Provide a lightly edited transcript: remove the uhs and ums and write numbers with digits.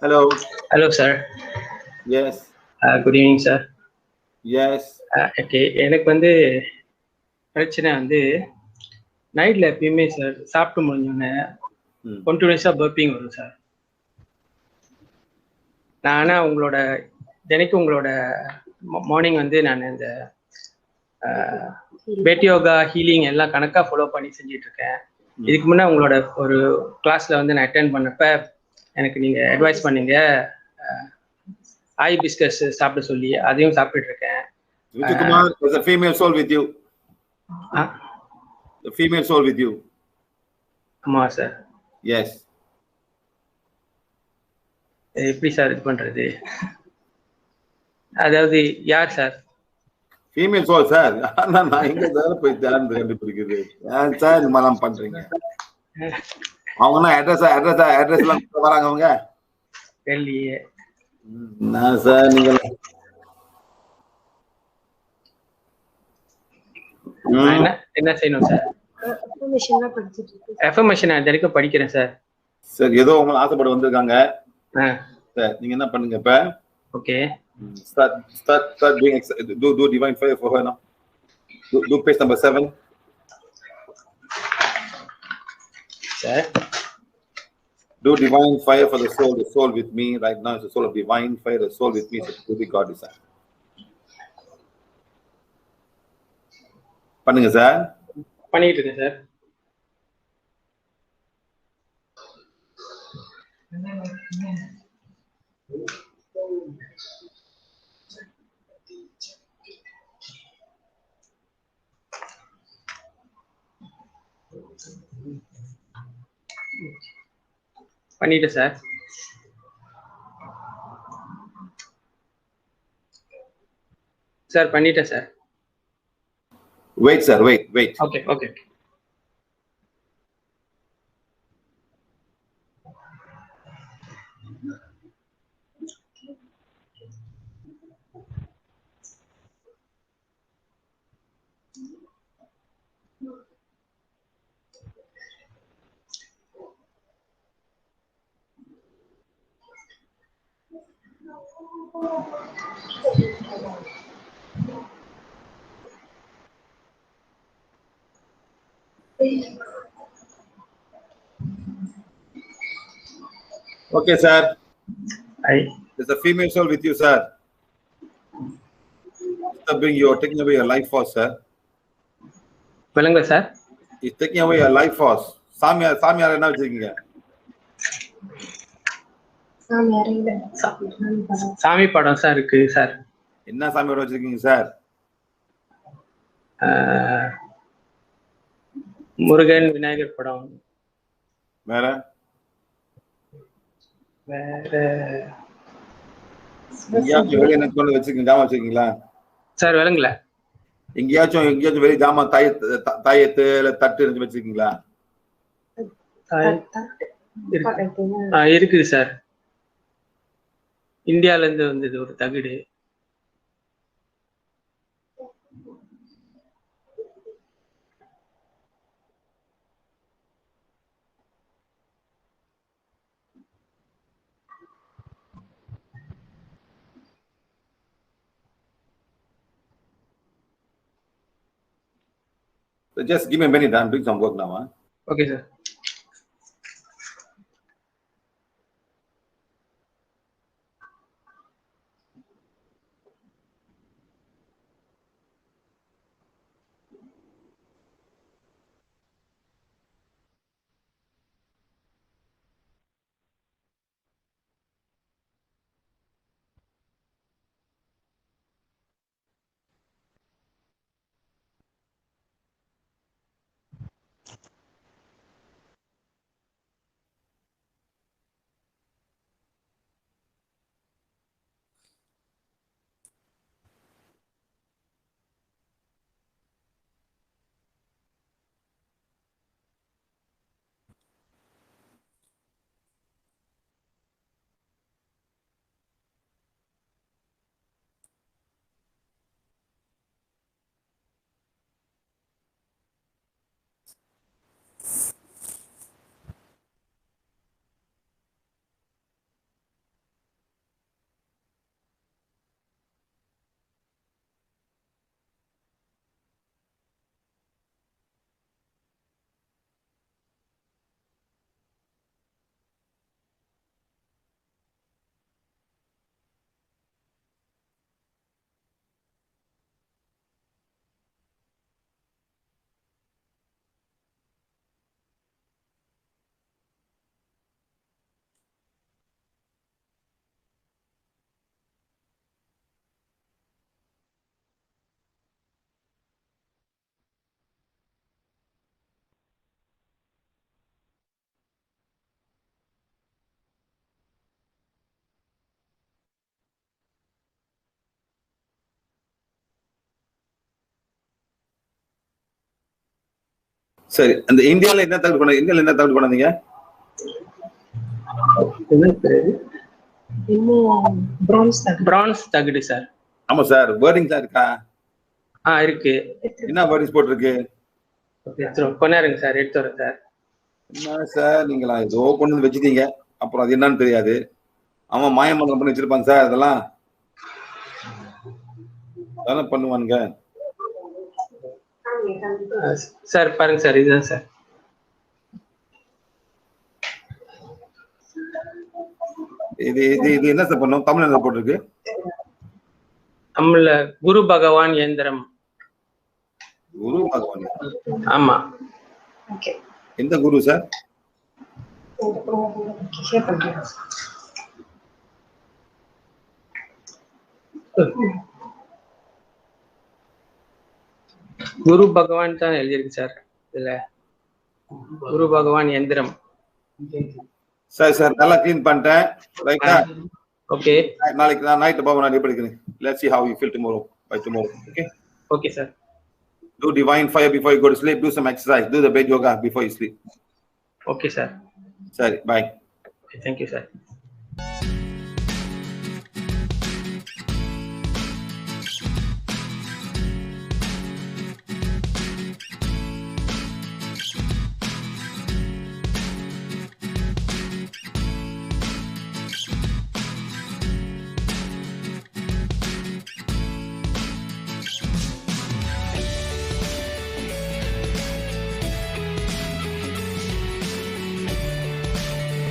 Hello. Hello, sir. Yes. Good evening, sir. Yes. Okay, எனக்கு வந்து பிரச்சனை வந்து நைட்ல எப்பயுமே சார் சாப்பிட்டு முடிஞ்சோடனே கண்டினியூஸாக பர்பிங் வரும் சார். நான் ஆனால் உங்களோட தினைக்கும் உங்களோட மார்னிங் வந்து நான் இந்த பெட் யோகா ஹீலிங் எல்லாம் கணக்காக ஃபாலோ பண்ணி செஞ்சுட்டு இருக்கேன். இதுக்கு முன்னே உங்களோட ஒரு கிளாஸ்ல வந்து நான் அட்டென்ட் பண்ணப்ப எனக்கு நீங்க அட்வைஸ் பண்ணீங்க பிஸ்கஸ் சாப்பிட சொல்லி, அதையும் சாப்பிட்டு இருக்கேன். Vijaykumar, there's a female soul with you. The female soul with you. ஆமா சார். Yes. எப்படி சார் இது பண்றது? அதாவது யார் சார்? Female soul sir. நான் எங்க சார் போய் தேர்ந்து கண்டுபிடிக்கிறது? ஏன் சார் இந்த மாதிரிலாம் பண்றீங்க? அவங்க அட்ரஸ் எல்லாம் வராங்க அவங்க. தெரியலையே. நான் சார் நீங்க என்ன செய்யணும் சார்? எஃபர்மேஷன் நான் வரைக்கும் படிக்கிறேன் சார். சார் ஏதோ உங்களை ஆசைப்பட வந்திருக்காங்க சார். நீங்க என்ன பண்ணுங்க இப்ப? Okay. Start doing do divine fire for her now. Do page number 7. Sir. Do divine fire for the soul with me right now. It's the soul of divine fire, the soul with me is to be God desire. பண்ணுங்க sir. பண்ணிட்டு இருக்கேன் sir. பண்ணிட்டேன் sir. Sir பண்ணிட்டேன் sir. Wait sir, wait. Okay. Okay sir. There's a female soul with you sir. You're taking away your life force sir. சொல்லுங்க sir. It's taking away your life force. சாமியார் என்ன வச்சிருக்கீங்க? சாமி படம் sir இருக்கு sir. என்ன சாமி படம் வச்சிருக்கீங்க சார்? முருகன், விநாயகர் படம். வேற வெளியே என்ன கொண்டு வச்சிருக்கீங்க? ஜாமா வச்சிருக்கீங்களா சார்? விளங்கல. எங்கேயாச்சும் வெளியே ஜாமா தாயத்து இல்ல தட்டு இருந்து வச்சிருக்கீங்களா? இருக்குது சார். இந்தியால இருந்து வந்தது ஒரு தகுடு. Just give me a minute. I'm doing some work now. Okay, sir. சரி, அந்த இந்தியால என்ன தகுதி பண்ண, இந்தியால என்ன தகுதி பண்ணீங்க? பிரான்ஸ் தகுடு சார். ஆமா சார். வேர்டிங் தான் இருக்கா? இருக்கு. என்ன வேர்டிங்ஸ் போட்டிருக்கு? கொண்டாருங்க சார், எடுத்து வரேன் சார். என்ன சார் நீங்களா ஏதோ கொண்டு வந்து வச்சுட்டீங்க, அப்புறம் அது என்னன்னு தெரியாது. அவன் மாயமந்திரம் பண்ணி வச்சிருப்பாங்க சார். அதெல்லாம் அதெல்லாம் பண்ணுவானுங்க சார். பாருங்க சார், இதுதான் சார். இது இது இது என்ன சார் பண்ணும்? தமிழ்ல என்ன போட்டிருக்கு? தமிழ்ல குரு பகவான் இயந்திரம். குரு பகவான். ஆமா. எந்த குரு சார்? குரு பகவான் தான் எழுதியிருக்கு சார். இதுல குரு பகவான் எந்திரம். சரி சார், நல்லா க்ளீன் பண்ணிட்டேன். ரைட்டா? ஓகே. நாளைக்கு நான் நைட் பாபா நான் படிக்கிறேன். Let's see how you feel tomorrow. By tomorrow. Okay? Okay sir. Do divine fire before you go to sleep. Do some exercise. Do the bed yoga before you sleep. Okay sir. Sorry, bye. Okay, thank you sir.